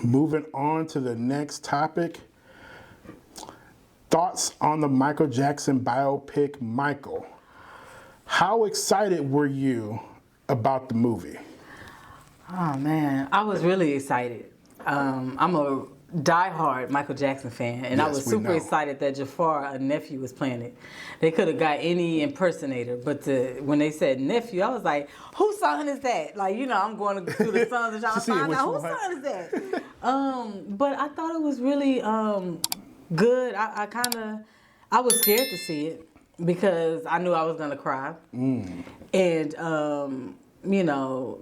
Moving on to the next topic. Thoughts on the Michael Jackson biopic, Michael. How excited were you about the movie? Oh man, I was really excited. I'm a diehard Michael Jackson fan, and I was super excited that Jafaar, a nephew, was playing it. They could have got any impersonator, but when they said nephew, I was like, whose son is that? Like, you know, I'm going through the sons and trying to find out whose son is that. But I thought it was really good. I was scared to see it because I knew I was gonna cry, and you know.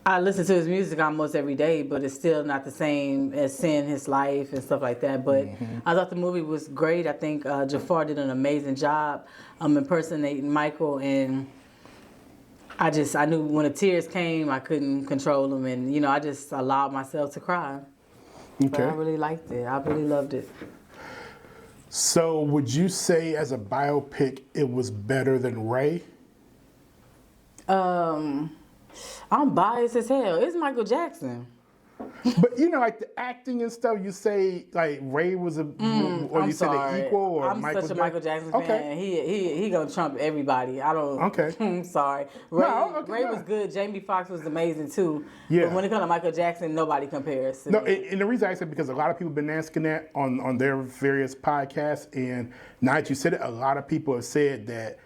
I listen to his music almost every day, but it's still not the same as seeing his life and stuff like that. But I thought the movie was great. I think Jafaar did an amazing job impersonating Michael, and I knew when the tears came, I couldn't control them, and you know, I just allowed myself to cry. Okay. But I really liked it. I really loved it. So, would you say as a biopic, it was better than Ray? I'm biased as hell. It's Michael Jackson. But you know, like the acting and stuff, you say like Ray was or you say they equal, or I'm such a Michael Jackson fan. He gonna trump everybody. I don't. Okay. I'm sorry. Ray was good. Jamie Foxx was amazing too. Yeah. But when it comes to Michael Jackson, nobody compares. No, and the reason I said because a lot of people have been asking that on their various podcasts, and now that you said it, a lot of people have said that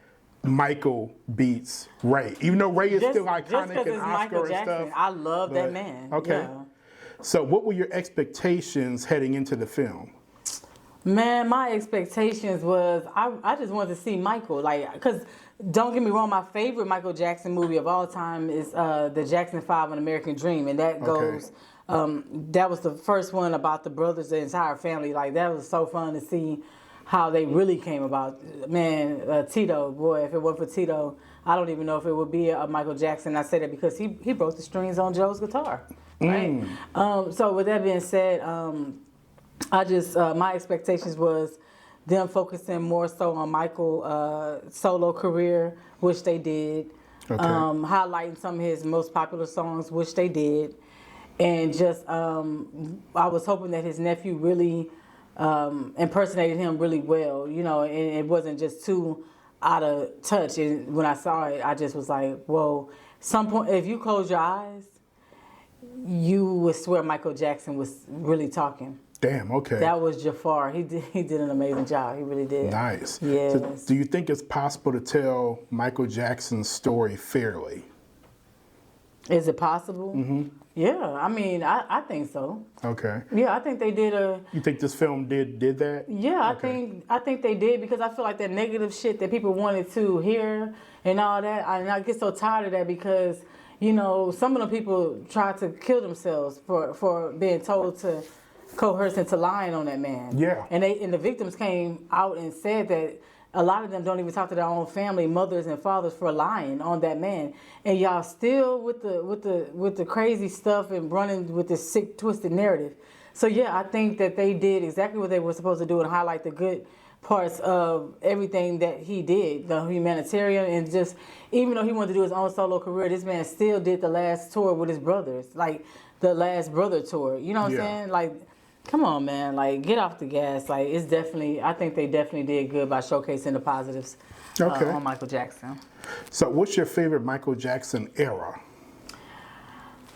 Michael beats Ray, even though Ray is still iconic and Oscar and stuff. I love that man. Okay. Yeah. So what were your expectations heading into the film? Man, my expectations was I just wanted to see Michael, like, because don't get me wrong, my favorite Michael Jackson movie of all time is the Jackson 5 An American Dream, and that goes. That was the first one about the brothers, the entire family. Like, that was so fun to see how they really came about. Man, Tito, boy, if it wasn't for Tito, I don't even know if it would be a Michael Jackson. I say that because he broke the strings on Joe's guitar, right? So with that being said, I just, my expectations was them focusing more so on Michael's solo career, which they did, highlighting some of his most popular songs, which they did, and just, I was hoping that his nephew really impersonated him really well, you know, and it wasn't just too out of touch. And when I saw it, I just was like, whoa. Some point, if you close your eyes, you would swear Michael Jackson was really talking. Damn, okay. That was Jafaar. He did an amazing job. He really did. Nice. Yes. So do you think it's possible to tell Michael Jackson's story fairly? Is it possible? Mm-hmm. Yeah, I mean, I think so. Okay. Yeah, I think they did a. You think this film did that? Yeah, I think they did, because I feel like that negative shit that people wanted to hear and all that, and I get so tired of that because, you know, some of the people tried to kill themselves for being told to coerce into lying on that man. Yeah. And the victims came out and said that a lot of them don't even talk to their own family, mothers and fathers, for lying on that man. And y'all still with the crazy stuff and running with this sick, twisted narrative. So yeah, I think that they did exactly what they were supposed to do and highlight the good parts of everything that he did, the humanitarian, and just, even though he wanted to do his own solo career, this man still did the last tour with his brothers, like the last brother tour. You know what I'm saying? Like, come on, man. Like, get off the gas. Like, it's definitely, I think they definitely did good by showcasing the positives on Michael Jackson. So what's your favorite Michael Jackson era?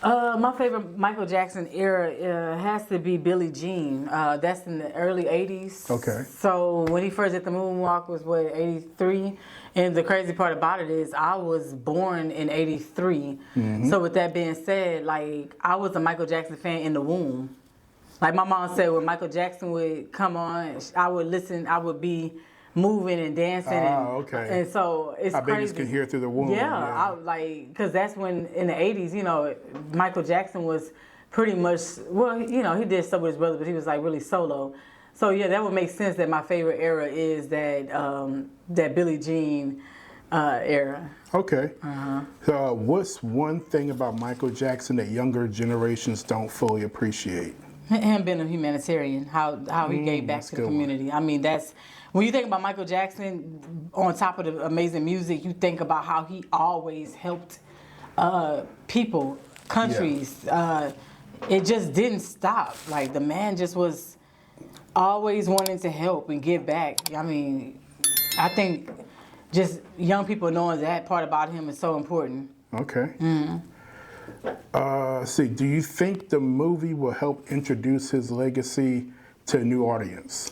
My favorite Michael Jackson era has to be Billie Jean. That's in the early 80s. Okay. So when he first did the moonwalk was, 83? And the crazy part about it is I was born in 83. Mm-hmm. So with that being said, like, I was a Michael Jackson fan in the womb. Like my mom said, when Michael Jackson would come on, I would listen, I would be moving and dancing. And so it's crazy. Babies can hear through the womb. Yeah. Because that's when, in the 80s, you know, Michael Jackson was pretty much, well, you know, he did stuff with his brother, but he was like really solo. So yeah, that would make sense that my favorite era is that Billie Jean era. Okay. So what's one thing about Michael Jackson that younger generations don't fully appreciate? Him being a humanitarian, how he gave back to the community. I mean, that's, when you think about Michael Jackson, on top of the amazing music, you think about how he always helped people, countries, it just didn't stop. Like the man just was always wanting to help and give back. I mean, I think just young people knowing that part about him is so important. Okay. See, do you think the movie will help introduce his legacy to a new audience?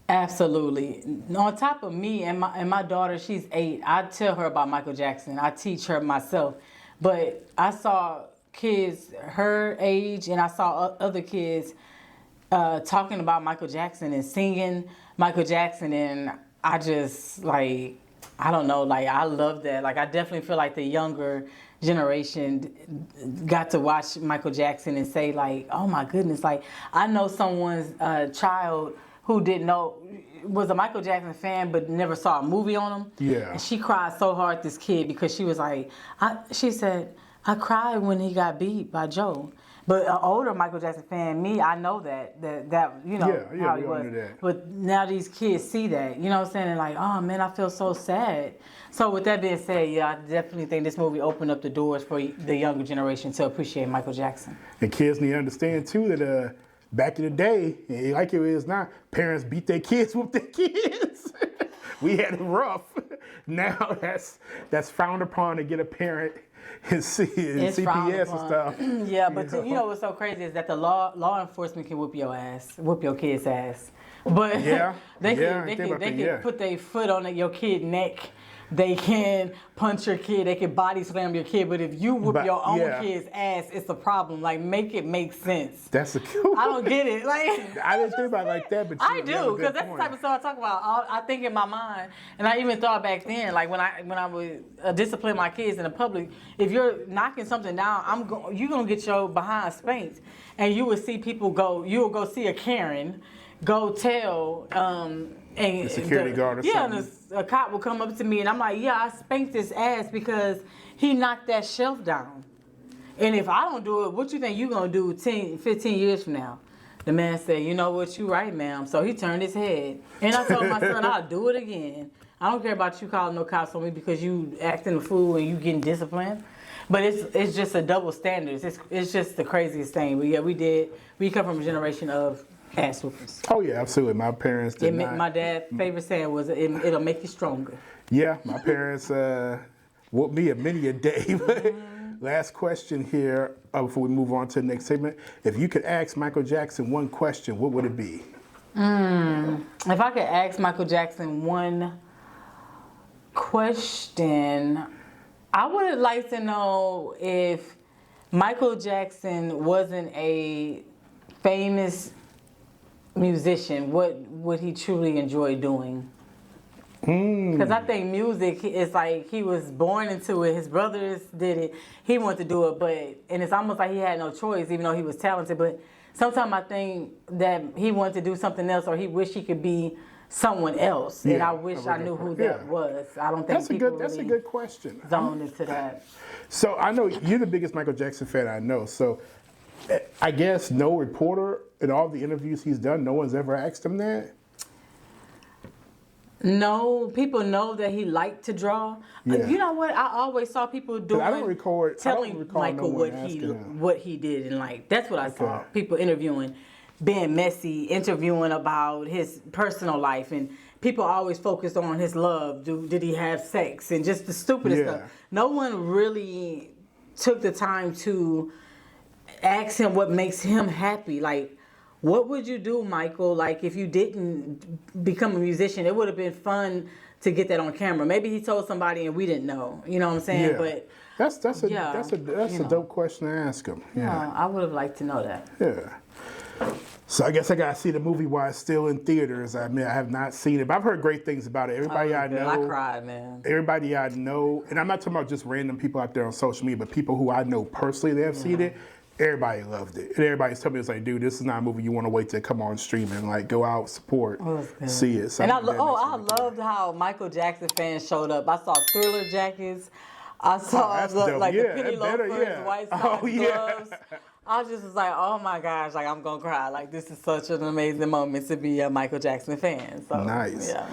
Absolutely. On top of me and my daughter, she's 8. I tell her about Michael Jackson. I teach her myself. But I saw kids her age, and I saw other kids talking about Michael Jackson and singing Michael Jackson, and I just like, I don't know, like I love that. Like I definitely feel like the younger generation got to watch Michael Jackson and say like, oh my goodness, like I know someone's child who didn't know, was a Michael Jackson fan but never saw a movie on him. Yeah. And she cried so hard, this kid, because she was like, she said, I cried when he got beat by Joe. But an older Michael Jackson fan, me, I know that you know how he was. But now these kids see that, you know what I'm saying? And like, oh man, I feel so sad. So with that being said, yeah, I definitely think this movie opened up the doors for the younger generation to appreciate Michael Jackson. And kids need to understand too that back in the day, like it is now, parents beat their kids with their kids. We had it rough. Now that's frowned upon to get a parent his CPS and stuff. Yeah, but you know what's so crazy is that the law enforcement can whoop your ass, whoop your kid's ass. But they can put their foot on your kid's neck. They can punch your kid. They can body slam your kid. But if you whoop your own kid's ass, it's a problem. Like, make it make sense. That's a cool. I don't get it. Like, I didn't think about it like that, but I do, because that's the type of stuff I talk about. I think in my mind, and I even thought back then, like when I would discipline my kids in the public, if you're knocking something down, you're gonna get your behind spanked, and you would see people go. You will go see a Karen, go tell. And a security guard or something. Yeah, and a cop will come up to me and I'm like, yeah, I spanked his ass because he knocked that shelf down. And if I don't do it, what you think you going to do 10, 15 years from now? The man said, you know what, you right, ma'am. So he turned his head. And I told my son, I'll do it again. I don't care about you calling no cops on me because you acting a fool and you getting disciplined. But it's just a double standard. It's just the craziest thing. But yeah, we come from a generation of ass whoopers. Oh yeah, absolutely. My parents did not. My dad's favorite saying was, "It'll make you stronger." Yeah, my parents whooped me many a day. Last question here before we move on to the next segment. If you could ask Michael Jackson one question, what would it be? If I could ask Michael Jackson one question, I would like to know if Michael Jackson wasn't a famous musician, what would he truly enjoy doing? Because I think music is like he was born into it. His brothers did it. He wanted to do it, and it's almost like he had no choice, even though he was talented. But sometimes I think that he wanted to do something else, or he wished he could be someone else. And I wish I knew who that was. I don't think that's a good question. Zoned into that. So I know you're the biggest Michael Jackson fan I know. So I guess no reporter in all the interviews he's done, no one's ever asked him that? No, people know that he liked to draw. Yeah. You know what? I always saw people doing. Telling Michael what he did in life. That's what I saw. People interviewing, being messy, interviewing about his personal life, and people always focused on his love. Did he have sex and just the stupidest stuff? No one really took the time to ask him what makes him happy. Like, what would you do, Michael? Like, if you didn't become a musician, it would have been fun to get that on camera. Maybe he told somebody and we didn't know. You know what I'm saying? Yeah. But that's a dope question to ask him. Yeah, I would have liked to know that. Yeah. So I guess I gotta see the movie while it's still in theaters. I mean, I have not seen it, but I've heard great things about it. Everybody I know, I cried, man. Everybody I know, and I'm not talking about just random people out there on social media, but people who I know personally that have seen it. Everybody loved it. And everybody's telling me, it's like, dude, this is not a movie you want to wait to come on streaming. Like, go out, support, see it. And I loved how Michael Jackson fans showed up. I saw Thriller jackets. I saw the penny loafers, white socks, gloves. I just was like, oh my gosh, like I'm gonna cry. Like, this is such an amazing moment to be a Michael Jackson fan. So, nice. Yeah.